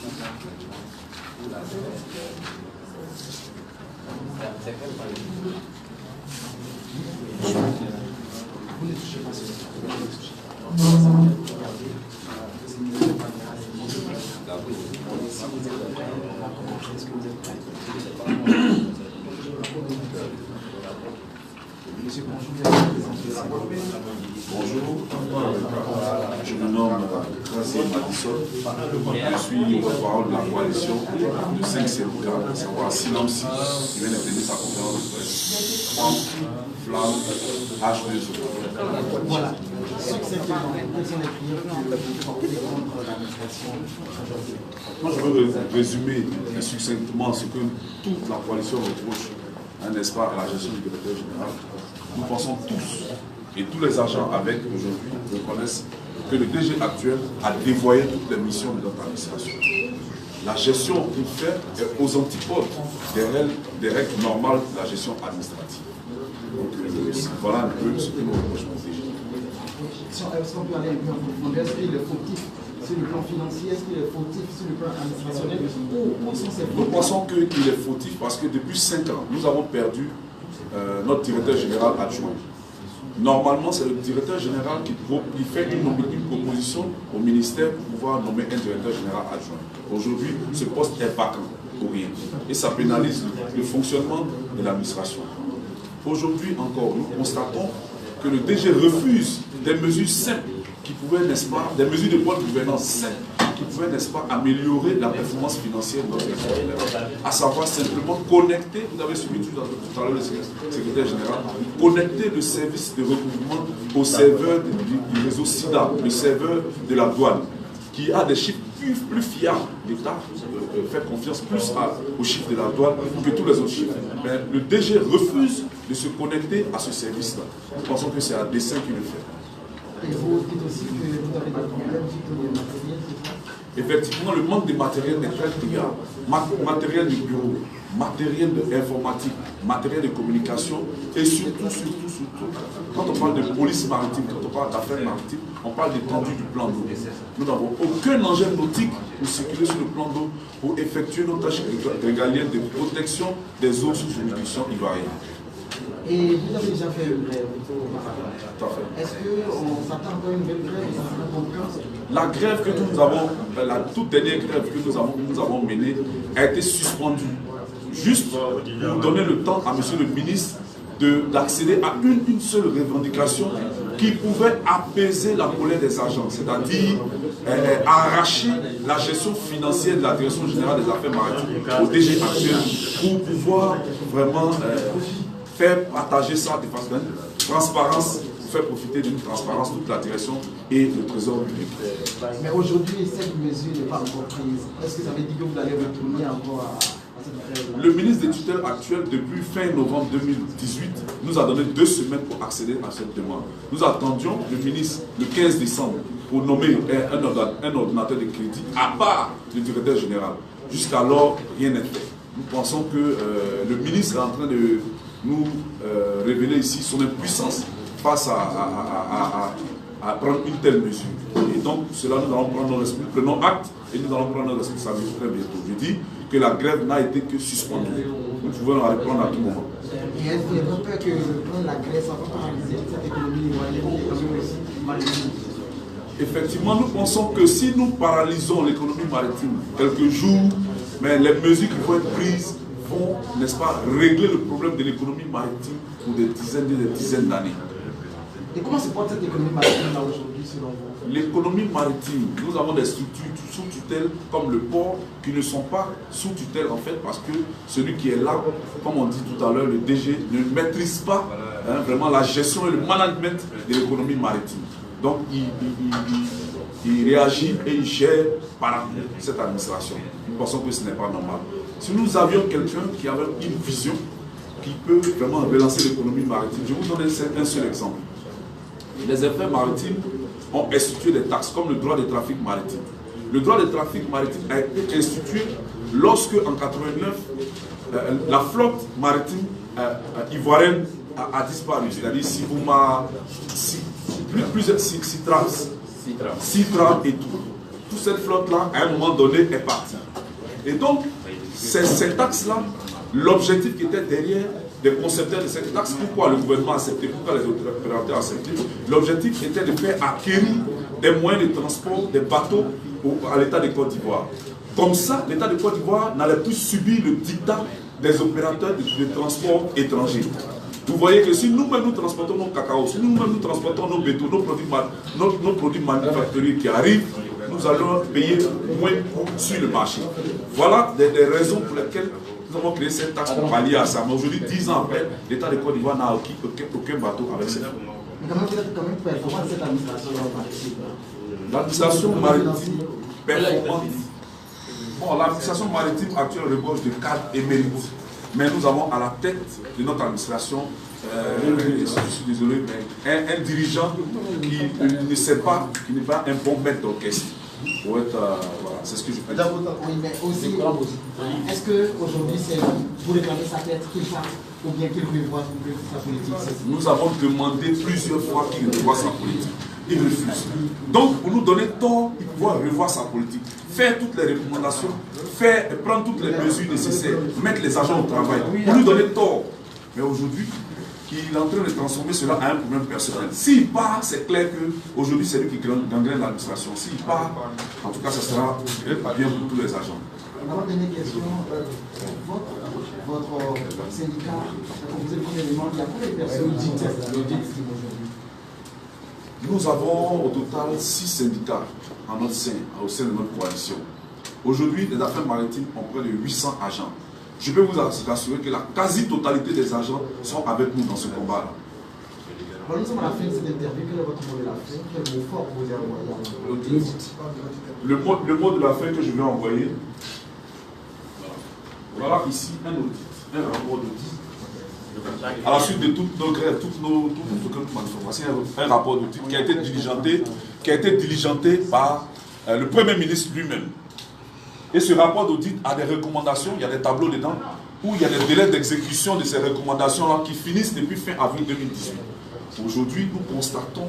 Vous ne touchez pas sur Bonjour, je me nomme Kasim Madison, je suis porte-parole de la coalition de 5 syndicats, à savoir Sinamsi, qui vient de tenir sa conférence de presse, Flamme, H2O. Voilà. Succinctement, quelles sont les priorités que vous portez contre l'administration aujourd'hui? Moi, je veux résumer succinctement ce que toute la coalition reproche, n'est-ce pas, à la gestion du directeur général. Nous pensons tous, et tous les agents avec aujourd'hui reconnaissent que le DG actuel a dévoyé toutes les missions de notre administration. La gestion qu'il fait est aux antipodes des règles normales de la gestion administrative. Donc voilà un peu ce que nous reprochons au DG. Est-ce qu'on peut aller un peu en profondeur? Est-ce qu'il est fautif sur le plan financier? Est-ce qu'il est fautif sur le plan administrationnel? Où sont ces Nous pensons qu'il est fautif parce que depuis 5 ans, nous avons perdu notre directeur général adjoint. Normalement, c'est le directeur général qui fait une proposition au ministère pour pouvoir nommer un directeur général adjoint. Aujourd'hui, ce poste est vacant pour rien. Et ça pénalise le fonctionnement de l'administration. Aujourd'hui encore, nous constatons que le DG refuse des mesures simples qui pouvaient, n'est-ce pas, des mesures de bonne gouvernance simples qui pouvaient, n'est-ce pas, améliorer la performance financière de notre secrétaire. À savoir simplement connecter, vous avez suivi tout à l'heure le secrétaire général, connecter le service de recouvrement au serveur du réseau SIDA, le serveur de la douane, qui a des chiffres plus fiables. L'État fait confiance plus aux chiffres de la douane que tous les autres chiffres. Mais le DG refuse de se connecter à ce service-là. Nous pensons que c'est un dessein qu'il le fait. Et vous dites aussi que vous avez des problèmes sur le matériel, c'est ça? Effectivement, le manque de matériel est très criard. Matériel de bureau, matériel informatique, matériel de communication et surtout, quand on parle de police maritime, quand on parle d'affaires maritimes, on parle d'étendue du plan d'eau. Nous n'avons aucun engin nautique pour circuler sur le plan d'eau, pour effectuer nos tâches régaliennes de protection des eaux sous juridiction ivoirienne. Et vous avez déjà fait une grève? Tout à fait. Est-ce qu'on s'attend encore à une nouvelle grève? La grève que nous avons, la toute dernière grève que nous avons menée a été suspendue. Juste pour donner le temps à M. le ministre d'accéder à une seule revendication qui pouvait apaiser la colère des agents, c'est-à-dire arracher la gestion financière de la Direction générale des affaires maritimes au DG actuel pour pouvoir vraiment faire partager ça de façon transparence, pour faire profiter d'une transparence toute la direction et le trésor public. Mais aujourd'hui, cette mesure n'est pas encore prise. Est-ce que ça veut dire que vous allez retourner encore à cette grève? Le ministre des tutelles actuel, depuis fin novembre 2018, nous a donné 2 semaines pour accéder à cette demande. Nous attendions le ministre le 15 décembre pour nommer un ordinateur de crédit à part le directeur général. Jusqu'alors, rien n'est fait. Nous pensons que le ministre est en train de nous révéler ici son impuissance face à prendre une telle mesure. Et donc, pour cela, nous allons prendre prenons acte et nous allons prendre nos responsabilités très bientôt. Je dis que la grève n'a été que suspendue. Nous pouvons la reprendre à tout moment. Et est-ce qu'il y a peur que prendre la grève, ça va paralyser cette économie ivoirienne? Effectivement, nous pensons que si nous paralysons l'économie maritime quelques jours, mais les mesures qui vont être prises vont, n'est-ce pas, régler le problème de l'économie maritime pour des dizaines d'années. Et comment se porte cette économie maritime là aujourd'hui selon vous? L'économie maritime, nous avons des structures sous tutelle comme le port qui ne sont pas sous tutelle en fait parce que celui qui est là, comme on dit tout à l'heure, le DG ne maîtrise pas vraiment la gestion et le management de l'économie maritime. Donc il réagit et il gère par cette administration. Nous pensons que ce n'est pas normal. Si nous avions quelqu'un qui avait une vision qui peut vraiment relancer l'économie maritime, je vous donne un seul exemple. Les affaires maritimes ont institué des taxes comme le droit de trafic maritime. Le droit de trafic maritime a été institué lorsque, en 1989, la flotte maritime ivoirienne a disparu. C'est-à-dire Citram et tout toute cette flotte-là, à un moment donné, est partie. Et donc, c'est cet axe-là, l'objectif qui était derrière des concepteurs de cette taxe, pourquoi le gouvernement a accepté, pourquoi les opérateurs ont accepté. L'objectif était de faire acquérir des moyens de transport, des bateaux à l'État de Côte d'Ivoire. Comme ça, l'État de Côte d'Ivoire n'allait plus subir le dictat des opérateurs de transport étrangers. Vous voyez que si nous-mêmes nous transportons nos cacao, si nous-mêmes nous transportons nos bétons, nos produits manufacturiers qui arrivent, nous allons payer moins sur le marché. Voilà des raisons pour lesquelles nous avons créé cette taxe pour pallier à ça. Mais aujourd'hui, 10 ans après, l'État de Côte d'Ivoire n'a aucun bateau avec cette. Mais quand même performante cette administration maritime. L'administration maritime performante. Bon, l'administration maritime actuelle regorge de cadres émérites. Mais nous avons à la tête de notre administration, je suis désolé, mais un dirigeant qui ne sait pas, qui n'est pas un bon maître d'orchestre. Pour être, voilà, c'est ce que je peux dire. Oui, mais aussi, est-ce qu'aujourd'hui, c'est vous réclamez sa tête qu'il parte ou bien qu'il revoie sa politique? Nous avons demandé plusieurs fois qu'il revoie sa politique. Il refuse. Donc, pour nous donner tort, il doit revoir sa politique, faire toutes les recommandations, prendre toutes les mesures nécessaires, mettre les agents au travail, pour nous donner tort. Mais aujourd'hui, il est en train de transformer cela en un problème personnel. S'il part, c'est clair qu'aujourd'hui, c'est lui qui gangrène l'administration. S'il part, en tout cas, ça sera bien pour tous les agents. Avant de dernière question, votre syndicat a composé le premier élément. Il y a combien de personnes aujourd'hui? Nous avons au total 6 syndicats en notre sein, au sein de notre coalition. Aujourd'hui, les affaires maritimes ont près de 800 agents. Je peux vous assurer que la quasi-totalité des agents sont avec nous dans ce combat-là. Nous sommes à la fin de cette interview. Quel est votre mot de la fin? Quel mot fort vous avez envoyé? Le mot de la fin que je vais envoyer, voilà ici un audit, un rapport d'audit. À la suite de toutes nos grèves, toutes nos voici un rapport d'audit qui a été diligenté par le Premier ministre lui-même. Et ce rapport d'audit a des recommandations, il y a des tableaux dedans, où il y a des délais d'exécution de ces recommandations-là qui finissent depuis fin avril 2018. Aujourd'hui, nous constatons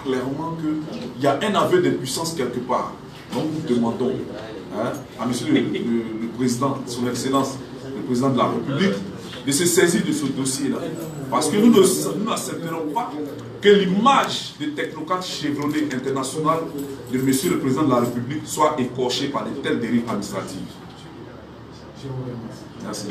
clairement qu'il y a un aveu d'impuissance quelque part. Donc nous demandons à monsieur le président, son excellence, le président de la République, de se saisir de ce dossier-là. Parce que nous n'accepterons pas que l'image des technocrates chevronnés internationaux de monsieur le président de la République soit écorchée par de telles dérives administratives. Merci.